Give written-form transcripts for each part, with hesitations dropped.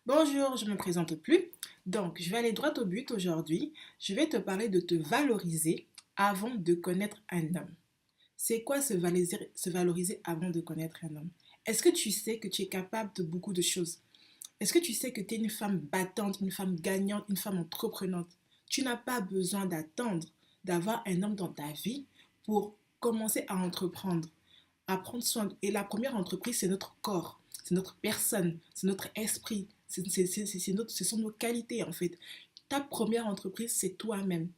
Bonjour, je ne me présente plus. Donc, je vais aller droit au but aujourd'hui. Je vais te parler de te valoriser avant de connaître un homme. C'est quoi se valoriser avant de connaître un homme? Est-ce que tu sais que tu es capable de beaucoup de choses? Est-ce que tu sais que tu es une femme battante, une femme gagnante, une femme entreprenante? Tu n'as pas besoin d'attendre d'avoir un homme dans ta vie pour commencer à entreprendre, à prendre soin. Et la première entreprise, c'est notre corps, c'est notre personne, c'est notre esprit, ce sont nos qualités en fait. Ta première entreprise, c'est toi-même.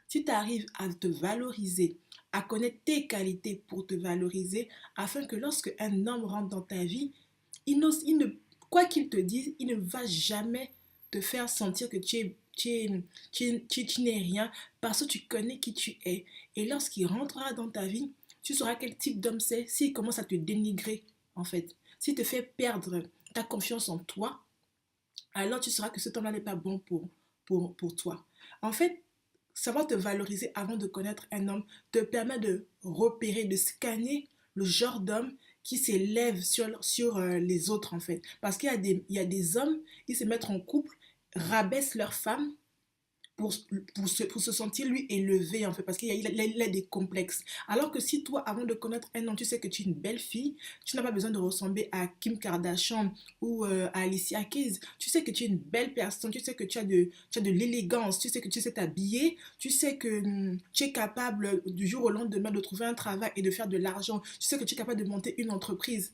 Si tu arrives à te valoriser, à connaître tes qualités pour te valoriser, afin que lorsque un homme rentre dans ta vie, il ne, quoi qu'il te dise, il ne va jamais te faire sentir que tu n'es rien parce que tu connais qui tu es. Et lorsqu'il rentrera dans ta vie, tu sauras quel type d'homme c'est. S'il commence à te dénigrer, en fait, s'il te fait perdre ta confiance en toi, alors tu sauras que cet homme-là n'est pas bon pour toi. En fait, savoir te valoriser avant de connaître un homme te permet de repérer, de scanner le genre d'homme qui s'élève sur les autres, en fait. Parce il y a des hommes qui se mettent en couple, rabaissent leur femme pour, pour se sentir lui élevé en fait parce qu'il a des complexes. Alors que si toi avant de connaître un homme tu sais que tu es une belle fille, tu n'as pas besoin de ressembler à Kim Kardashian ou à Alicia Keys. Tu sais que tu es une belle personne, tu sais que tu as de l'élégance, tu sais que tu sais t'habiller, tu sais que tu es capable du jour au lendemain de trouver un travail et de faire de l'argent, tu sais que tu es capable de monter une entreprise.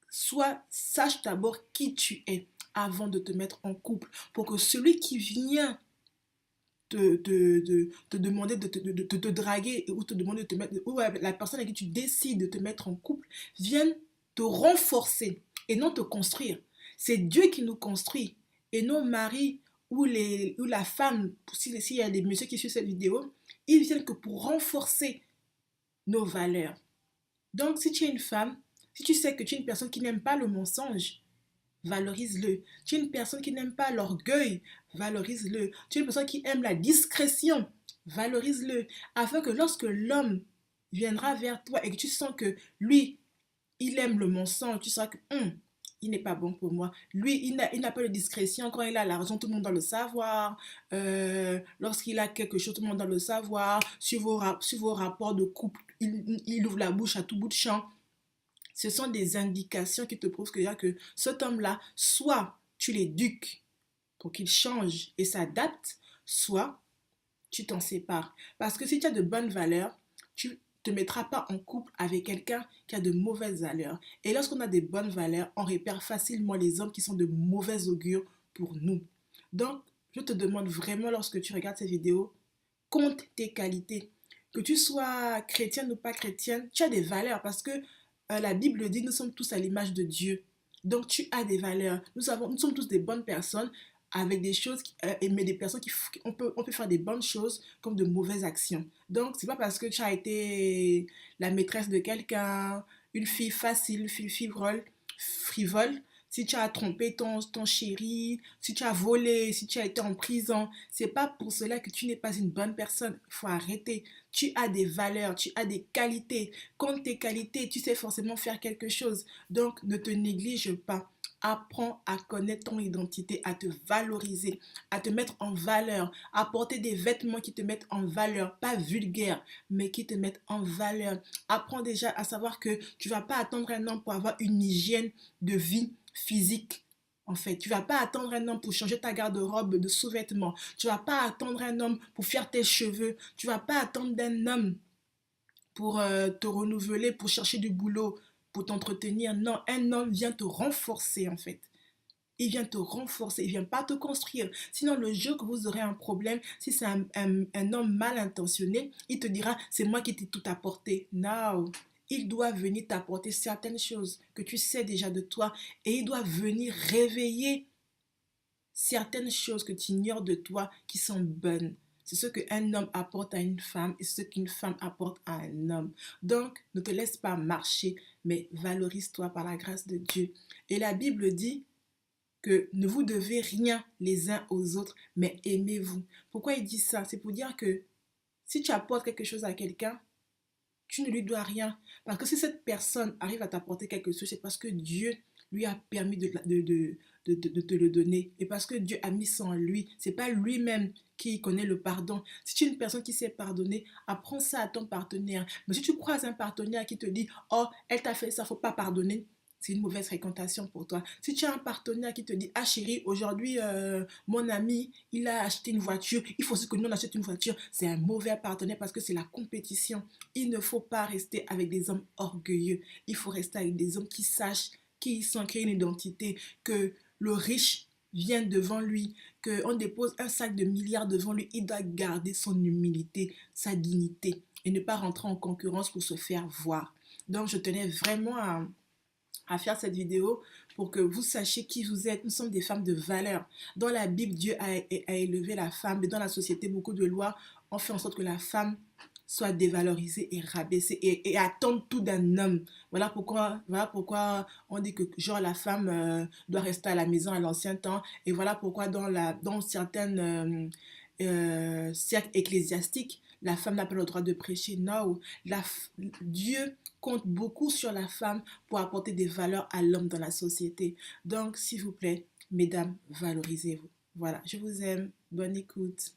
Soit sache d'abord qui tu es avant de te mettre en couple pour que celui qui vient te demander de te draguer ou te demander de te mettre, ou la personne avec qui tu décides de te mettre en couple vienne te renforcer et non te construire. C'est Dieu qui nous construit et nos maris ou la femme, s'il y a des messieurs qui suivent cette vidéo, ils viennent que pour renforcer nos valeurs. Donc, si tu es une femme, si tu sais que tu es une personne qui n'aime pas le mensonge, valorise-le. Tu es une personne qui n'aime pas l'orgueil, valorise-le. Tu es une personne qui aime la discrétion, valorise-le. Afin que lorsque l'homme viendra vers toi et que tu sens que lui, il aime le mensonge, tu sauras que il n'est pas bon pour moi. Lui, il n'a pas de discrétion. Quand il a l'argent, tout le monde doit le savoir. Lorsqu'il a quelque chose, tout le monde doit le savoir. Sur vos rapports de couple, il ouvre la bouche à tout bout de champ. Ce sont des indications qui te prouvent que cet homme-là, soit tu l'éduques pour qu'il change et s'adapte, soit tu t'en sépares. Parce que si tu as de bonnes valeurs, tu ne te mettras pas en couple avec quelqu'un qui a de mauvaises valeurs. Et lorsqu'on a des bonnes valeurs, on repère facilement les hommes qui sont de mauvais augure pour nous. Donc, je te demande vraiment, lorsque tu regardes cette vidéo, compte tes qualités. Que tu sois chrétienne ou pas chrétienne, tu as des valeurs parce que la Bible dit nous sommes tous à l'image de Dieu. Donc tu as des valeurs. Nous sommes tous des bonnes personnes avec des choses, mais des personnes on peut faire des bonnes choses comme de mauvaises actions. Donc c'est pas parce que tu as été la maîtresse de quelqu'un, une fille facile, une fille frivole, si tu as trompé ton chéri, si tu as volé, si tu as été en prison, c'est pas pour cela que tu n'es pas une bonne personne. Il faut arrêter. Tu as des valeurs, tu as des qualités. Compte tes qualités, tu sais forcément faire quelque chose. Donc, ne te néglige pas. Apprends à connaître ton identité, à te valoriser, à te mettre en valeur, à porter des vêtements qui te mettent en valeur, pas vulgaires, mais qui te mettent en valeur. Apprends déjà à savoir que tu ne vas pas attendre un homme pour avoir une hygiène de vie physique. En fait, tu vas pas attendre un homme pour changer ta garde-robe de sous-vêtements. Tu vas pas attendre un homme pour faire tes cheveux. Tu vas pas attendre d'un homme pour te renouveler, pour chercher du boulot, pour t'entretenir. Non, un homme vient te renforcer en fait. Il vient te renforcer, il vient pas te construire. Sinon, le jour que vous aurez un problème, si c'est un homme mal intentionné, il te dira, c'est moi qui t'ai tout apporté. Non, il doit venir t'apporter certaines choses que tu sais déjà de toi et il doit venir réveiller certaines choses que tu ignores de toi qui sont bonnes. C'est ce qu'un homme apporte à une femme et ce qu'une femme apporte à un homme. Donc, ne te laisse pas marcher, mais valorise-toi par la grâce de Dieu. Et la Bible dit que ne vous devez rien les uns aux autres, mais aimez-vous. Pourquoi il dit ça? C'est pour dire que si tu apportes quelque chose à quelqu'un, tu ne lui dois rien. Parce que si cette personne arrive à t'apporter quelque chose, c'est parce que Dieu lui a permis de te le donner. Et parce que Dieu a mis ça en lui, c'est pas lui-même qui connaît le pardon. Si tu es une personne qui sait pardonner, apprends ça à ton partenaire. Mais si tu croises un partenaire qui te dit, oh, elle t'a fait ça, faut pas pardonner, c'est une mauvaise fréquentation pour toi. Si tu as un partenaire qui te dit, ah chérie, aujourd'hui, mon ami, il a acheté une voiture, il faut aussi que nous on achète une voiture, c'est un mauvais partenaire parce que c'est la compétition. Il ne faut pas rester avec des hommes orgueilleux. Il faut rester avec des hommes qui sachent, qui ils sont, créer une identité, que le riche vient devant lui, qu'on dépose un sac de milliards devant lui, il doit garder son humilité, sa dignité et ne pas rentrer en concurrence pour se faire voir. Donc je tenais vraiment à faire cette vidéo pour que vous sachiez qui vous êtes. Nous sommes des femmes de valeur. Dans la Bible, Dieu a élevé la femme, mais dans la société, beaucoup de lois ont fait en sorte que la femme soit dévalorisée et rabaissée et attendre tout d'un homme. Voilà pourquoi on dit que genre la femme doit rester à la maison à l'ancien temps. Et voilà pourquoi dans certaines cercles ecclésiastiques, la femme n'a pas le droit de prêcher. Non, Dieu compte beaucoup sur la femme pour apporter des valeurs à l'homme dans la société. Donc, s'il vous plaît, mesdames, valorisez-vous. Voilà, je vous aime. Bonne écoute.